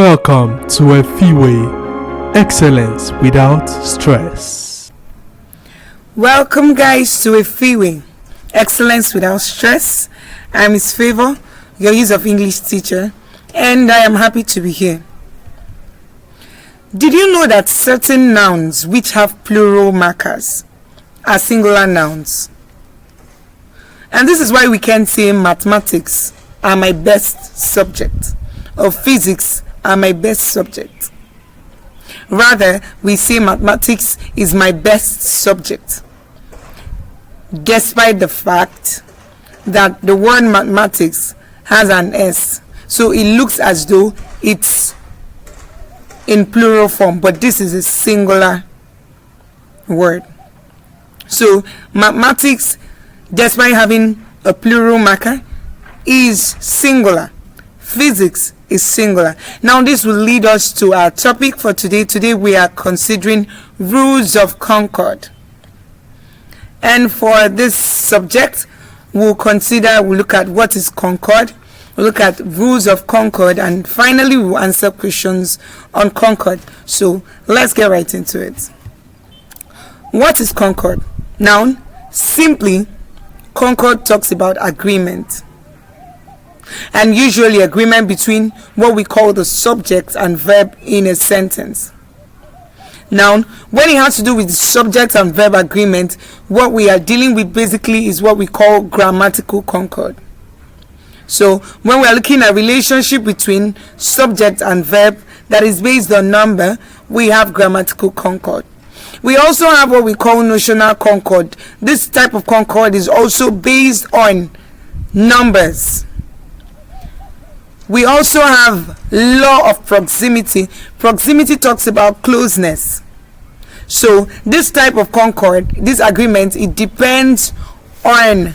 Welcome to Efiwe, excellence without stress. Welcome guys to Efiwe, excellence without stress. I'm Efiwe, your use of English teacher, and I am happy to be here. Did you know that certain nouns which have plural markers are singular nouns? And this is why we can say mathematics are my best subject, or physics are my best subject. Rather, we say mathematics is my best subject, despite the fact that the word mathematics has an S, so it looks as though it's in plural form, but this is a singular word. So mathematics, despite having a plural marker, is singular. Physics is singular. Now this will lead us to our topic for today. Today we are considering rules of Concord. And for this subject, we'll look at what is Concord, we'll look at rules of Concord, and finally we'll answer questions on Concord. So let's get right into it. What is Concord? Now, simply, Concord talks about agreement. And usually agreement between what we call the subject and verb in a sentence. Now, when it has to do with the subject and verb agreement, what we are dealing with basically is what we call grammatical concord. So when we are looking at relationship between subject and verb that is based on number, we have grammatical concord. We also have what we call notional concord. This type of concord is also based on numbers. We also have law of proximity. Proximity talks about closeness. So this type of concord, this agreement, it depends on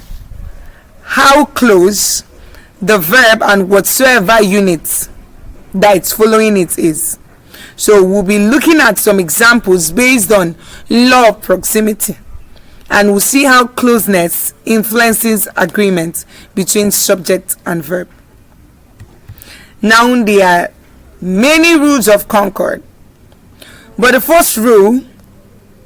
how close the verb and whatsoever unit that it's following it is. So we'll be looking at some examples based on law of proximity, and we'll see how closeness influences agreement between subject and verb. Now, there are many rules of Concord, but the first rule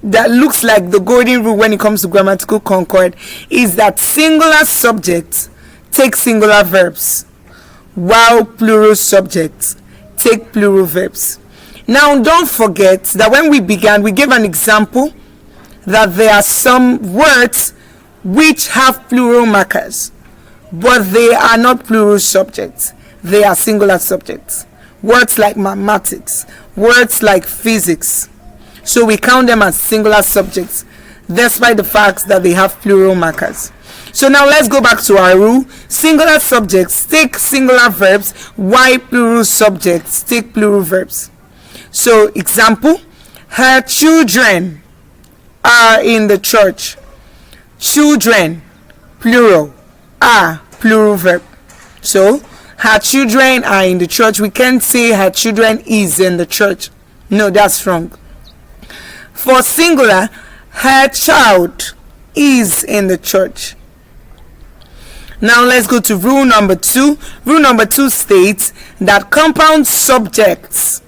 that looks like the golden rule when it comes to grammatical concord is that singular subjects take singular verbs, while plural subjects take plural verbs. Now, don't forget that when we began, we gave an example that there are some words which have plural markers, but they are not plural subjects. They are singular subjects. Words like mathematics, words like physics. So we count them as singular subjects, despite the fact that they have plural markers. So now let's go back to our rule. Singular subjects take singular verbs, while plural subjects take plural verbs. So example, her children are in the church. Children, plural, are plural verb. So her children are in the church. We can't say her children is in the church. No, that's wrong. For singular, her child is in the church. Now let's go to rule number 2. Rule number 2 states that compound subjects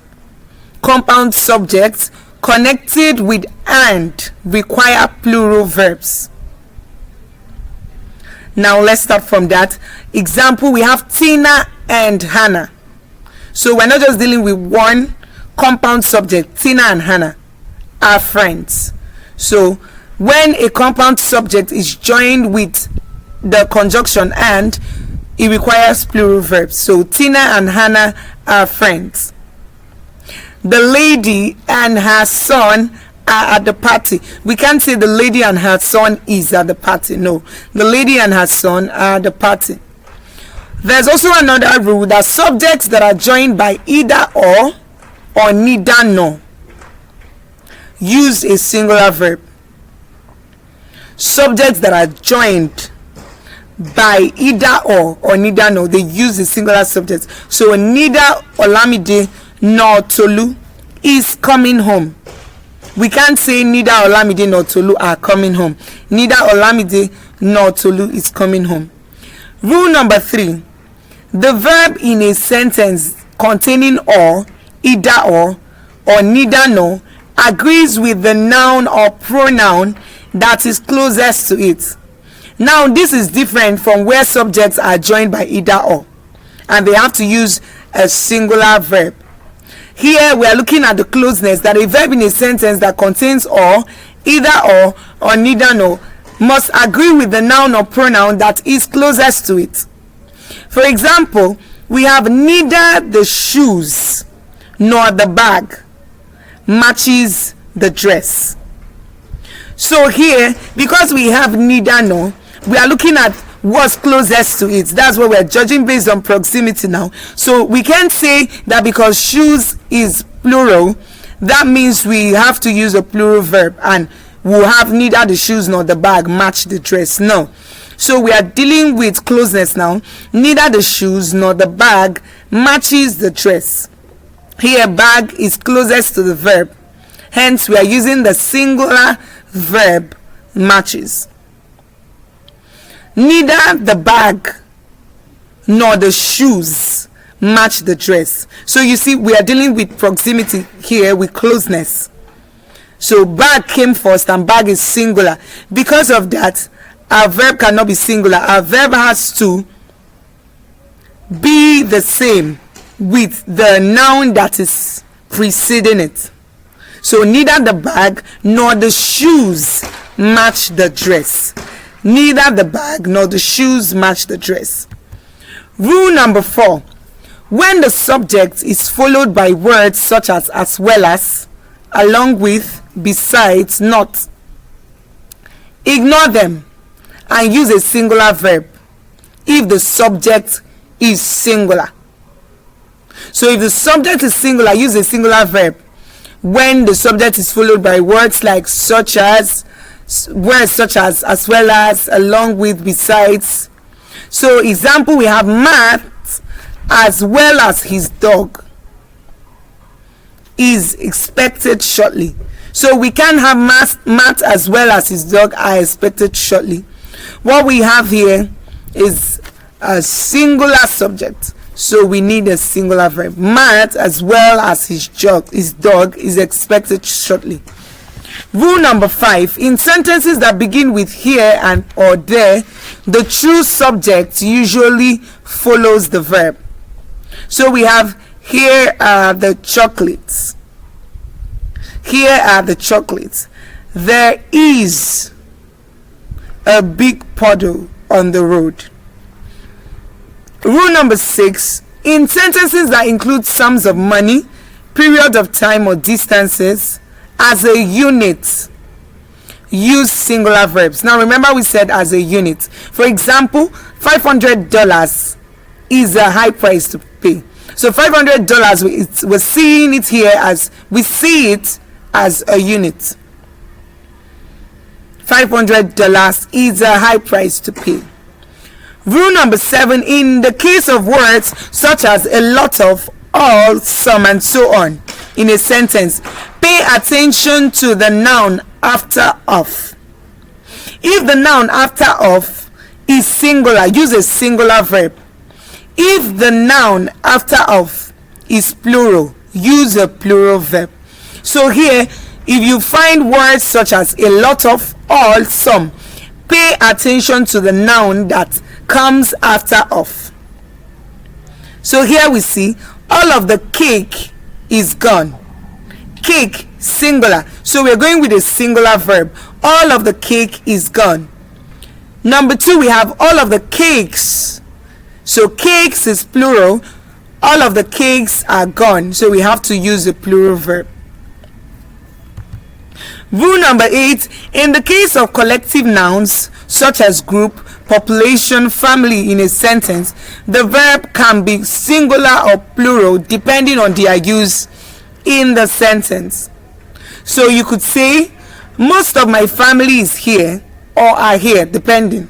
connected with and require plural verbs. Now let's start from that. Example, we have Tina and Hannah. So we're not just dealing with one compound subject. Tina and Hannah are friends. So when a compound subject is joined with the conjunction and, it requires plural verbs. So Tina and Hannah are friends. The lady and her son are at the party. We can't say the lady and her son is at the party. No, the lady and her son are at the party. There's also another rule that subjects that are joined by either or neither nor use a singular verb. Subjects that are joined by either or neither nor, they use a singular subject. So neither Olamide nor Tolu is coming home. We can't say neither Olamide nor Tolu are coming home. Neither Olamide nor Tolu is coming home. Rule number 3. The verb in a sentence containing or, either or neither nor agrees with the noun or pronoun that is closest to it. Now this is different from where subjects are joined by either or and they have to use a singular verb. Here we are looking at the closeness, that a verb in a sentence that contains or, either or neither nor must agree with the noun or pronoun that is closest to it. For example, we have neither the shoes nor the bag matches the dress. So here, because we have neither nor, we are looking at what's closest to it. That's what we're judging based on proximity now. So we can't say that because shoes is plural, that means we have to use a plural verb and we'll have neither the shoes nor the bag match the dress. No. So we are dealing with closeness now. Neither the shoes nor the bag matches the dress. Here bag is closest to the verb. Hence we are using the singular verb matches. Neither the bag nor the shoes match the dress. So you see, we are dealing with proximity here, with closeness. So bag came first and bag is singular. Because of that, our verb cannot be singular. Our verb has to be the same with the noun that is preceding it. So neither the bag nor the shoes match the dress. Neither the bag nor the shoes match the dress. Rule number 4. When the subject is followed by words such as well as, along with, besides, not, ignore them and use a singular verb if the subject is singular. So if the subject is singular, use a singular verb when the subject is followed by words like such as well as, along with, besides. So example, we have Matt as well as his dog is expected shortly. So we can have Matt as well as his dog are expected shortly. What we have here is a singular subject, so we need a singular verb. Matt as well as his dog is expected shortly. Rule number 5. In sentences that begin with here and or there, the true subject usually follows the verb. So we have here are the chocolates. Here are the chocolates. There is a big puddle on the road. Rule number 6. In sentences that include sums of money, period of time or distances, as a unit, use singular verbs. Now remember we said as a unit. For example, $500 is a high price to pay. So $500, we're seeing it here as, we see it as a unit. $500 is a high price to pay. Rule number 7. In the case of words such as a lot of, all, some, and so on in a sentence, pay attention to the noun after of. If the noun after of is singular, use a singular verb. If the noun after of is plural, use a plural verb. So here, if you find words such as a lot of, all, some, pay attention to the noun that comes after of. So here we see all of the cake is gone. Cake, singular. So we're going with a singular verb. All of the cake is gone. Number 2, we have all of the cakes. So cakes is plural. All of the cakes are gone. So we have to use a plural verb. Rule number 8. In the case of collective nouns such as group, population, family in a sentence, the verb can be singular or plural depending on their use in the sentence. So you could say most of my family is here or are here, depending.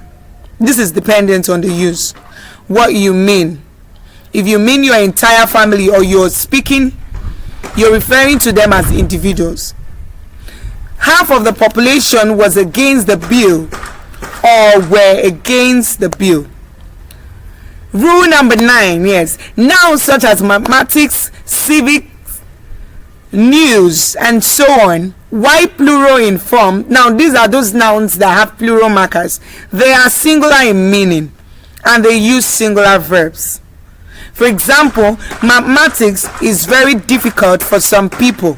This is dependent on the use. What you mean. If you mean your entire family or you're referring to them as individuals. Half of the population was against the bill or were against the bill. Rule number 9, yes. Nouns such as mathematics, civics, news, and so on, why plural in form? Now, these are those nouns that have plural markers. They are singular in meaning, and they use singular verbs. For example, mathematics is very difficult for some people.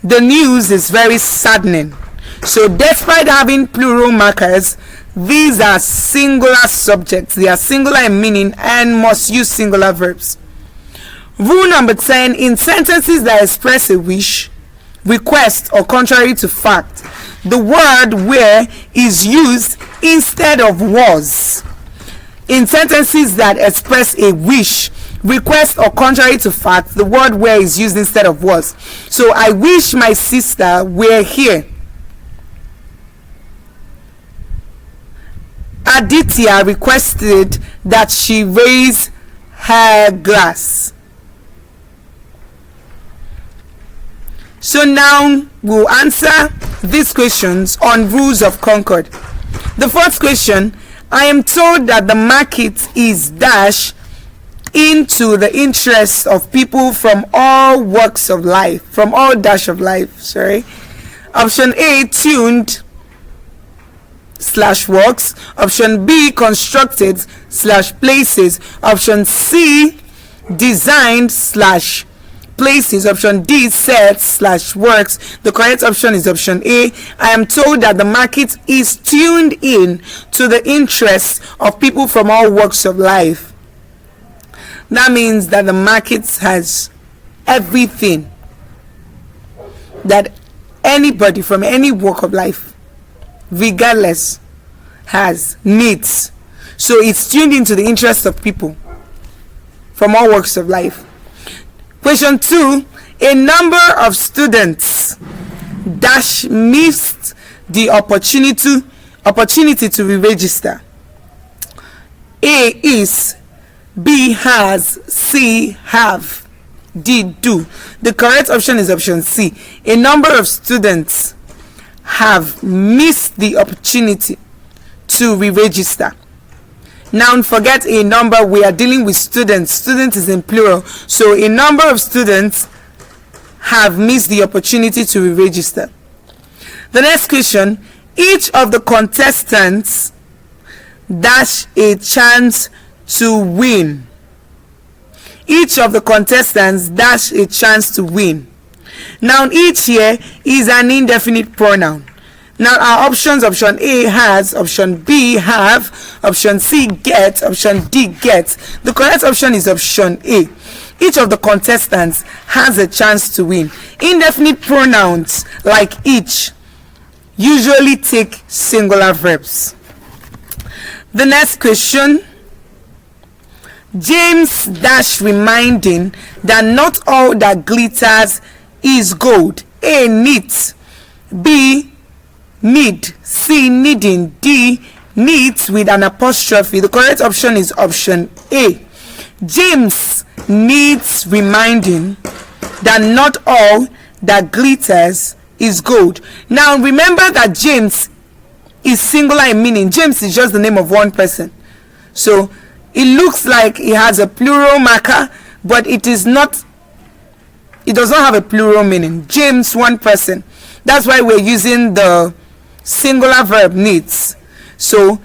The news is very saddening. So despite having plural markers, these are singular subjects. They are singular in meaning and must use singular verbs. Rule number 10, in sentences that express a wish, request, or contrary to fact, the word were is used instead of was. In sentences that express a wish, request, or contrary to fact, the word were is used instead of was. So I wish my sister were here. Aditya requested that she raise her glass. So now we'll answer these questions on rules of Concord. The first question, I am told that the market is dash into the interests of people from all walks of life, from all dash of life, sorry. Option A, tuned / works. Option B, constructed / places. Option C, designed / places. Option D, set / works. The correct option is option A. I am told that the market is tuned in to the interests of people from all walks of life. That means that the market has everything that anybody from any walk of life, regardless, needs. So it's tuned into the interests of people from all walks of life. Question 2, a number of students dash missed the opportunity to re-register. A is, B has, C have, D do. The correct option is option C. A number of students have missed the opportunity to re-register. Now forget a number, we are dealing with students. Student is in plural. So a number of students have missed the opportunity to re-register. The next question, each of the contestants dash a chance to win. Each of the contestants dash a chance to win. Now each here is an indefinite pronoun. Now our options, option A has, option B have, option C get, option D get. The correct option is option A. Each of the contestants has a chance to win. Indefinite pronouns like each usually take singular verbs. The next question, James dash reminding that not all that glitters is gold. A, neat. B, need. C, needing. D, neat with an apostrophe. The correct option is option A. James needs reminding that not all that glitters is gold. Now remember that James is singular in meaning. James is just the name of one person. So it looks like it has a plural marker, but it is not. It does not have a plural meaning. James, one person. That's why we're using the singular verb needs. So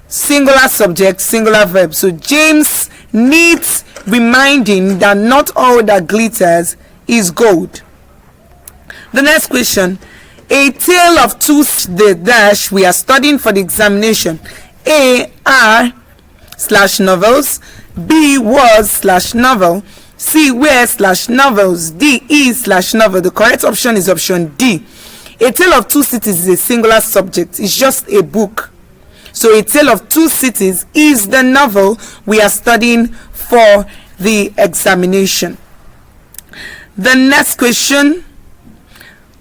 singular subject, singular verb. So James needs reminding that not all that glitters is gold. The next question, a tale of two the dash we are studying for the examination. A, are / novels. B, was / novel. C, were / novels. D, is / novel. The correct option is option D. A Tale of Two Cities is a singular subject. It's just a book. So A Tale of Two Cities is the novel we are studying for the examination. The next question,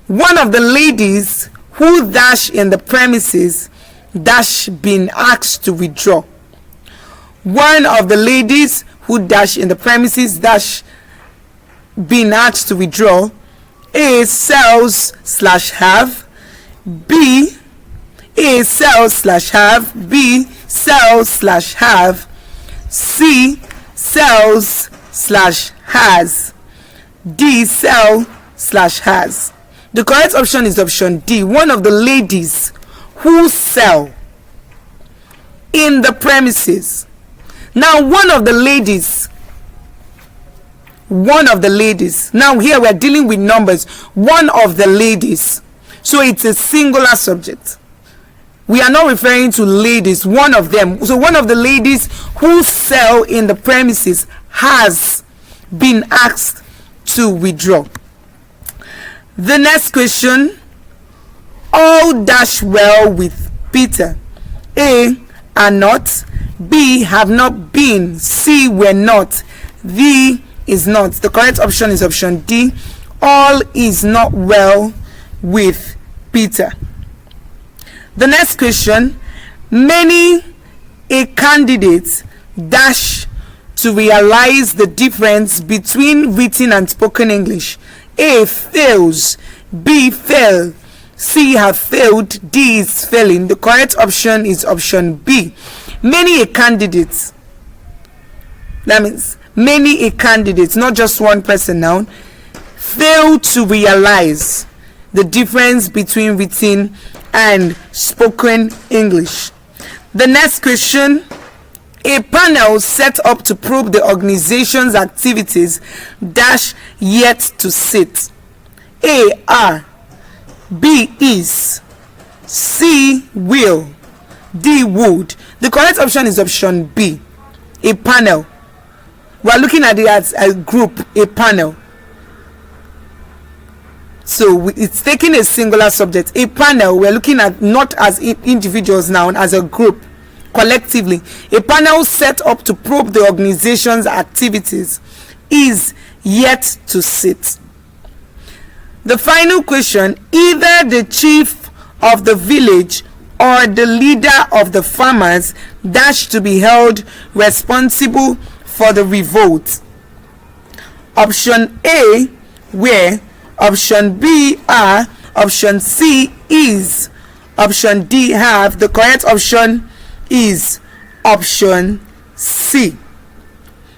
one of the ladies who dash in the premises dash been asked to withdraw. One of the ladies who dash in the premises dash been asked to withdraw. A, sells / have. B, A, sells / have. B, sells / have. C, sells / has. D, sell / has. The correct option is option D. One of the ladies who sell in the premises. Now one of the ladies, now here we are dealing with numbers. One of the ladies, so it's a singular subject. We are not referring to ladies, one of them. So one of the ladies who sell in the premises has been asked to withdraw. The next question: all dash well with Peter. A, are not. B, have not been. C, were not. D, is not. The correct option is option D. All is not well with Peter. The next question: many a candidate dash to realize the difference between written and spoken English. A, fails. B, fail. C, have failed. D, is failing. The correct option is option B. Many a candidate. That means many a candidate, not just one person now, fail to realize the difference between written and spoken English. The next question: a panel set up to probe the organization's activities dash yet to sit. A, are. B, is. C, will. D, would. The correct option is option B. A panel. We are looking at it as a group, a panel. So it's taking a singular subject. A panel, we are looking at not as individuals now, as a group, collectively. A panel set up to probe the organization's activities is yet to sit. The final question: either the chief of the village or the leader of the farmers dash to be held responsible for the revolt. Option A, were. Option B, are. Option C, is. Option D, have. The correct option is option C.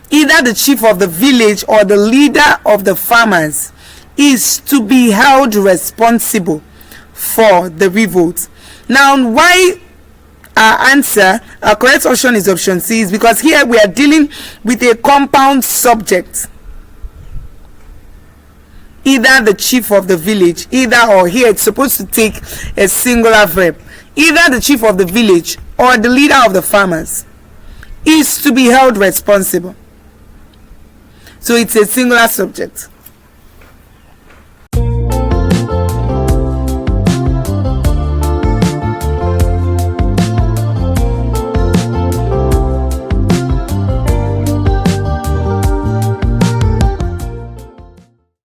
Either the chief of the village or the leader of the farmers is to be held responsible for the revolt. Now, why our correct option is option C is because here we are dealing with a compound subject. Either the chief of the village, either, or here it's supposed to take a singular verb. Either the chief of the village or the leader of the farmers is to be held responsible. So it's a singular subject.